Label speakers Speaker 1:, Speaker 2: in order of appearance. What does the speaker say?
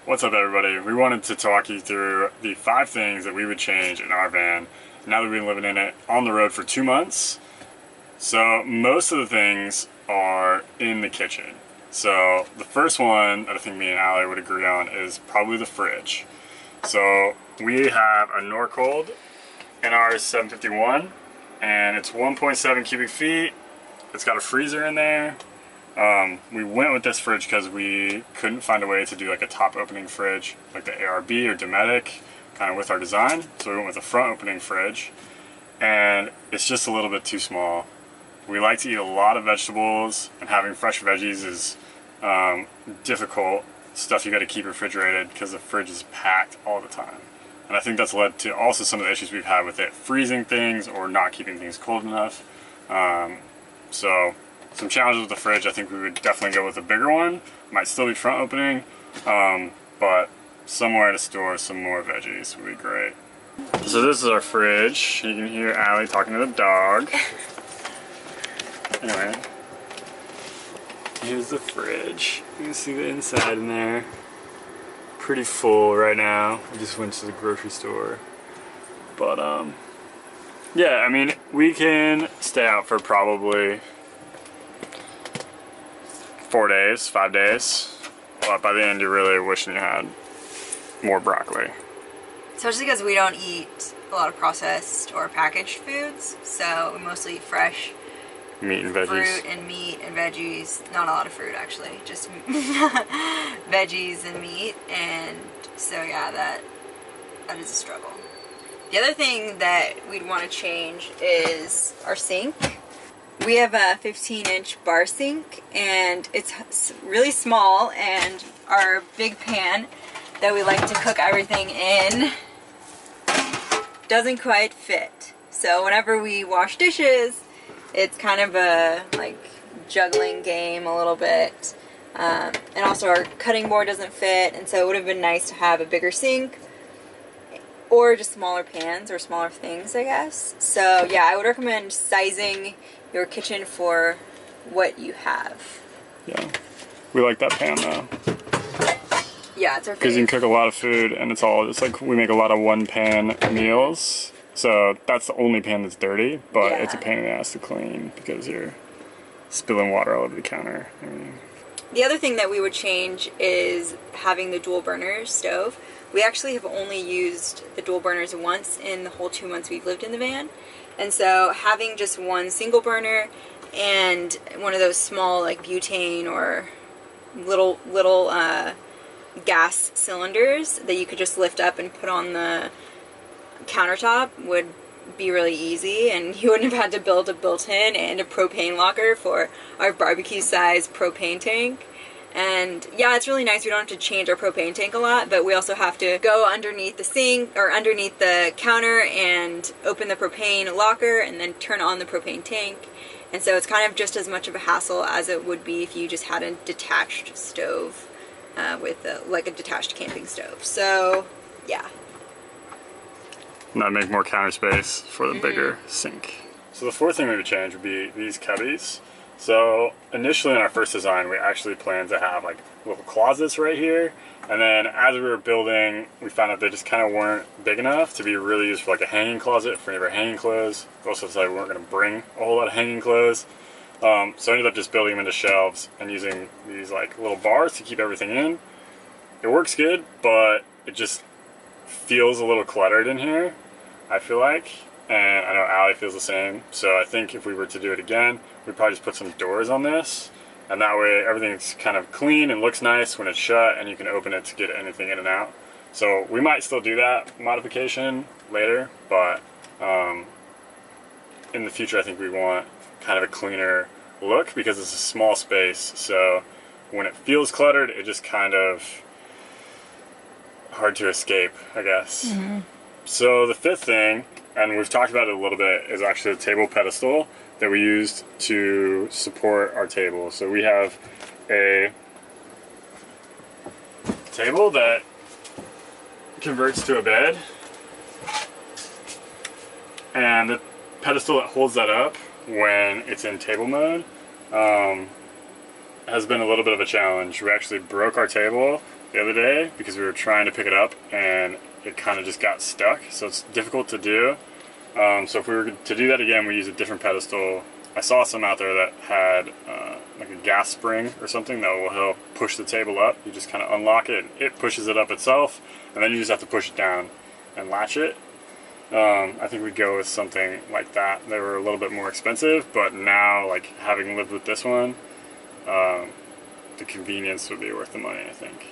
Speaker 1: What's up, everybody? We wanted to talk you through the 5 things that we would change in our van now that we've been living in it on the road for 2 months. So most of the things are in the kitchen. So the first one that I think me and Allie would agree on is probably the fridge. So we have a Norcold NR 751 and it's 1.7 cubic feet. It's got a freezer in there. We went with this fridge because we couldn't find a way to do like a top opening fridge like the ARB or Dometic kind of with our design. So we went with a front opening fridge and it's just a little bit too small. We like to eat a lot of vegetables and having fresh veggies is difficult stuff you got to keep refrigerated because the fridge is packed all the time. And I think that's led to also some of the issues we've had with it freezing things or not keeping things cold enough. So some challenges with the fridge. I think we would definitely go with a bigger one. Might still be front opening, but somewhere to store some more veggies would be great. So this is our fridge. You can hear Allie talking to the dog. Anyway, here's the fridge. You can see the inside in there. Pretty full right now. We just went to the grocery store. But yeah, I mean, we can stay out for probably 4 days, 5 days, but by the end you're really wishing you had more broccoli.
Speaker 2: Especially because we don't eat a lot of processed or packaged foods, so we mostly eat fresh
Speaker 1: meat and veggies.
Speaker 2: Fruit and meat and veggies. Not a lot of fruit actually, just veggies and meat, and so yeah, that is a struggle. The other thing that we'd want to change is our sink. We have a 15-inch bar sink and it's really small, and our big pan that we like to cook everything in doesn't quite fit. So whenever we wash dishes, it's kind of a like juggling game a little bit. And also our cutting board doesn't fit, and so it would have been nice to have a bigger sink or just smaller pans or smaller things, I guess. So yeah, I would recommend sizing your kitchen for what you have.
Speaker 1: Yeah, we like that pan though.
Speaker 2: Yeah, it's our favorite.
Speaker 1: Because you can cook a lot of food, and it's like we make a lot of one-pan meals. So that's the only pan that's dirty, but
Speaker 2: Yeah.
Speaker 1: It's a pain in the ass to clean because you're spilling water all over the counter. I mean,
Speaker 2: the other thing that we would change is having the dual burner stove. We actually have only used the dual burners once in the whole 2 months we've lived in the van. And so having just one single burner and one of those small like butane or little gas cylinders that you could just lift up and put on the countertop would be really easy, and you wouldn't have had to build a built-in and a propane locker for our barbecue size propane tank. And yeah, it's really nice. We don't have to change our propane tank a lot, but we also have to go underneath the sink or underneath the counter and open the propane locker and then turn on the propane tank. And so it's kind of just as much of a hassle as it would be if you just had a detached stove with like a detached camping stove. So yeah.
Speaker 1: and that'd make more counter space for the bigger sink. So the fourth thing we would change would be these Cubbies. So initially in our first design, we actually planned to have like little closets right here. And then as we were building, we found out they just kind of weren't big enough to be really used for like a hanging closet for any of our hanging clothes. We also decided we weren't going to bring a whole lot of hanging clothes. So I ended up just building them into shelves and using these like little bars to keep everything in. It works good, but it just feels a little cluttered in here, I feel like. And I know Allie feels the same. So I think if we were to do it again, we'd probably just put some doors on this. And that way everything's kind of clean and looks nice when it's shut, and you can open it to get anything in and out. So we might still do that modification later, but in the future I think we want kind of a cleaner look because it's a small space. So when it feels cluttered, it just kind of hard to escape, I guess. Mm-hmm. So the fifth thing, and we've talked about it a little bit, is actually the table pedestal that we used to support our table. So we have a table that converts to a bed, and the pedestal that holds that up when it's in table mode has been a little bit of a challenge. We actually broke our table the other day because we were trying to pick it up and it kind of just got stuck, so it's difficult to do. So if we were to do that again, we use a different pedestal. I saw some out there that had like a gas spring or something that will help push the table up. You just kind of unlock it, it pushes it up itself, and then you just have to push it down and latch it. I think we'd go with something like that. They were a little bit more expensive, but now, like having lived with this one, the convenience would be worth the money, I think.